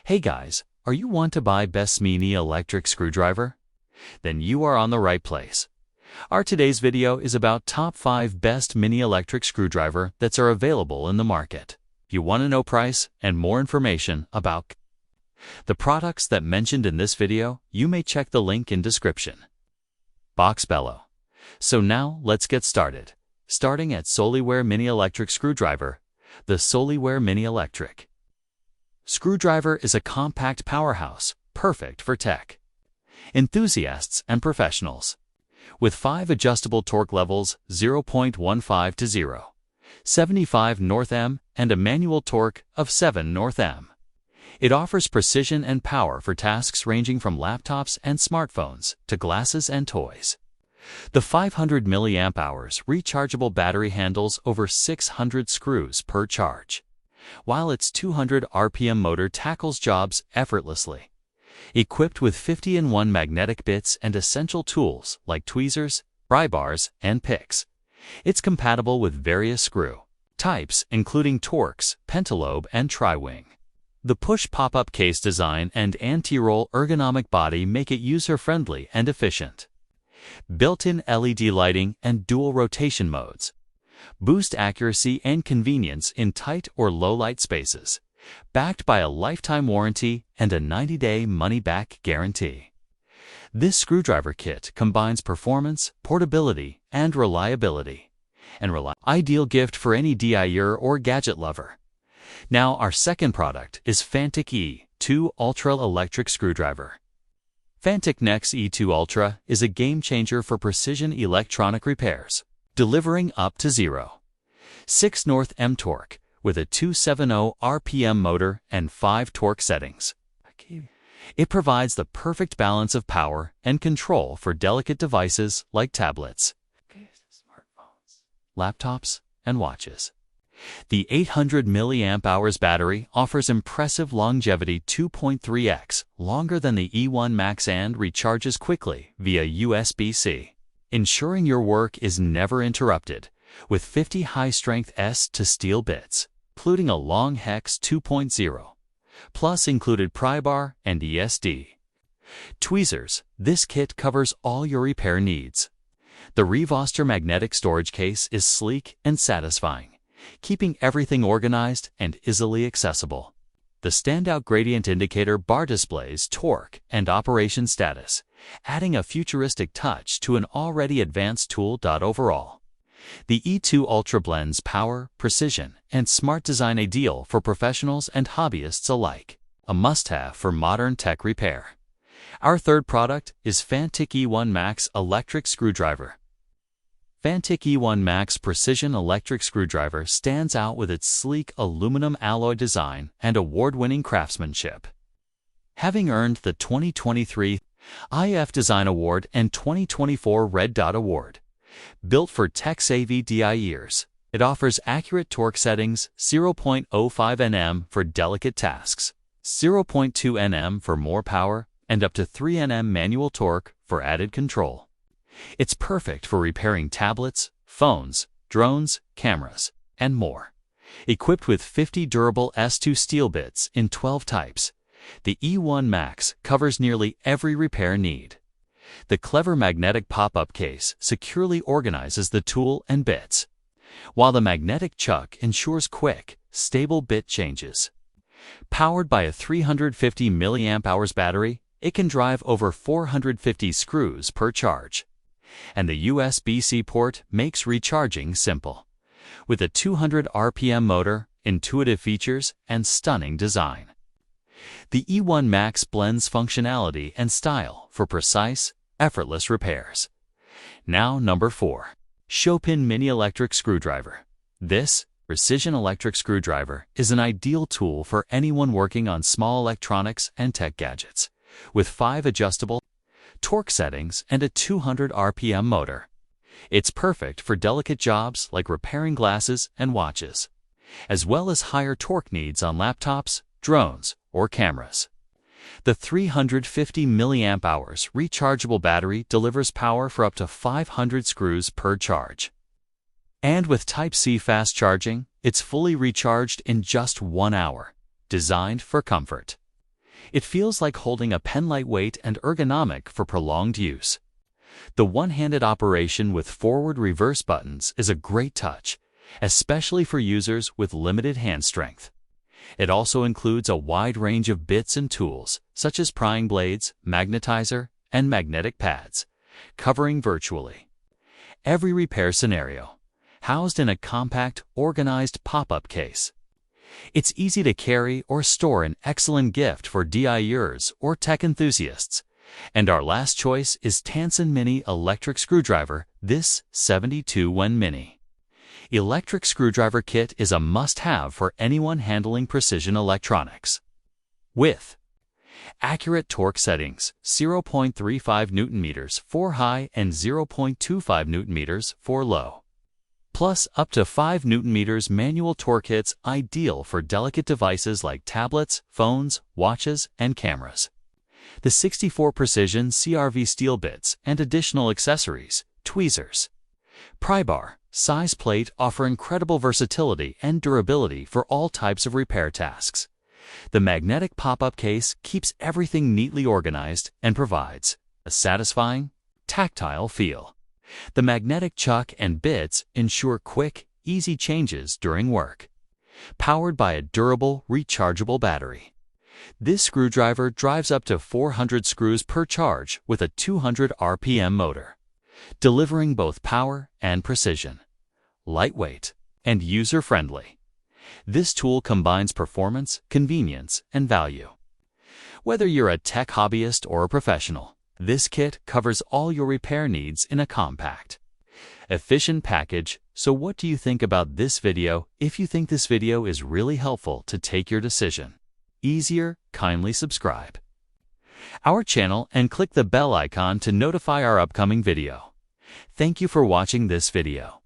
Hey guys, are you want to buy best mini electric screwdriver? Then you are on the right place. Our today's video is about top 5 best mini electric screwdriver that are available in the market. If you want to know price and more information about the products that mentioned in this video, you may check the link in description box below. So now let's get started. Starting at Soliware Mini Electric Screwdriver. The Soliware Mini Electric Screwdriver is a compact powerhouse, perfect for tech enthusiasts and professionals. With 5 adjustable torque levels 0.15 to 0, 75 Nm and a manual torque of 7 Nm. It offers precision and power for tasks ranging from laptops and smartphones to glasses and toys. The 500 mAh rechargeable battery handles over 600 screws per charge, while its 200 RPM motor tackles jobs effortlessly. Equipped with 50-in-1 magnetic bits and essential tools like tweezers, pry bars, and picks, it's compatible with various screw types including Torx, pentalobe, and tri-wing. The push pop-up case design and anti-roll ergonomic body make it user-friendly and efficient. Built-in LED lighting and dual rotation modes boost accuracy and convenience in tight or low-light spaces, backed by a lifetime warranty and a 90-day money-back guarantee. This screwdriver kit combines performance, portability, and reliability, ideal gift for any DIYer or gadget lover. Now our second product is Fantic E2 Ultra Electric Screwdriver. Fantic Nex E2 Ultra is a game-changer for precision electronic repairs, delivering up to 0.6 Nm torque with a 270 RPM motor and 5 torque settings. It provides the perfect balance of power and control for delicate devices like tablets, smartphones, laptops, and watches. The 800 mAh battery offers impressive longevity, 2.3x longer than the E1 Max, and recharges quickly via USB-C, ensuring your work is never interrupted. With 50 high-strength S to steel bits, including a long hex 2.0, plus included pry bar and ESD tweezers, this kit covers all your repair needs. The Revoster magnetic storage case is sleek and satisfying, keeping everything organized and easily accessible. The standout gradient indicator bar displays torque and operation status, adding a futuristic touch to an already advanced tool. Overall, the E2 Ultra blends power, precision, and smart design, ideal for professionals and hobbyists alike. A must-have for modern tech repair. Our third product is Fantic E1 Max Electric Screwdriver. Fantic E1 Max Precision Electric Screwdriver stands out with its sleek aluminum alloy design and award-winning craftsmanship. Having earned the 2023 IF Design Award and 2024 Red Dot Award, built for tech-savvy DIYers, it offers accurate torque settings: 0.05 Nm for delicate tasks, 0.2 Nm for more power, and up to 3 Nm manual torque for added control. It's perfect for repairing tablets, phones, drones, cameras, and more. Equipped with 50 durable S2 steel bits in 12 types, the E1 Max covers nearly every repair need. The clever magnetic pop-up case securely organizes the tool and bits, while the magnetic chuck ensures quick, stable bit changes. Powered by a 350 mAh battery, it can drive over 450 screws per charge. And the USB-C port makes recharging simple. With a 200 RPM motor, intuitive features, and stunning design, the E1 Max blends functionality and style for precise, effortless repairs. Now number 4. Chopin Mini Electric Screwdriver. This precision electric screwdriver is an ideal tool for anyone working on small electronics and tech gadgets. With 5 adjustable torque settings and a 200 RPM motor, it's perfect for delicate jobs like repairing glasses and watches, as well as higher torque needs on laptops, drones, or cameras. The 350 mAh rechargeable battery delivers power for up to 500 screws per charge. And with Type-C fast charging, it's fully recharged in just 1 hour, designed for comfort. It feels like holding a pen, lightweight and ergonomic for prolonged use. The one-handed operation with forward-reverse buttons is a great touch, especially for users with limited hand strength. It also includes a wide range of bits and tools, such as prying blades, magnetizer, and magnetic pads, covering virtually every repair scenario, housed in a compact, organized pop-up case. It's easy to carry or store, an excellent gift for DIYers or tech enthusiasts. And our last choice is Tansen Mini Electric Screwdriver, this 72-1 Mini. Electric screwdriver kit is a must-have for anyone handling precision electronics. With accurate torque settings, 0.35 Nm for high and 0.25 Nm for low, plus up to 5 Nm manual torque kits, ideal for delicate devices like tablets, phones, watches, and cameras. The 64 precision CRV steel bits and additional accessories, tweezers, pry bar, size plate offer incredible versatility and durability for all types of repair tasks. The magnetic pop-up case keeps everything neatly organized and provides a satisfying, tactile feel. The magnetic chuck and bits ensure quick, easy changes during work. Powered by a durable, rechargeable battery, this screwdriver drives up to 400 screws per charge with a 200 RPM motor, delivering both power and precision. Lightweight and user-friendly, this tool combines performance, convenience, and value. Whether you're a tech hobbyist or a professional, this kit covers all your repair needs in a compact, efficient package. So what do you think about this video? If you think this video is really helpful to take your decision easier, kindly subscribe our channel and click the bell icon to notify our upcoming video. Thank you for watching this video.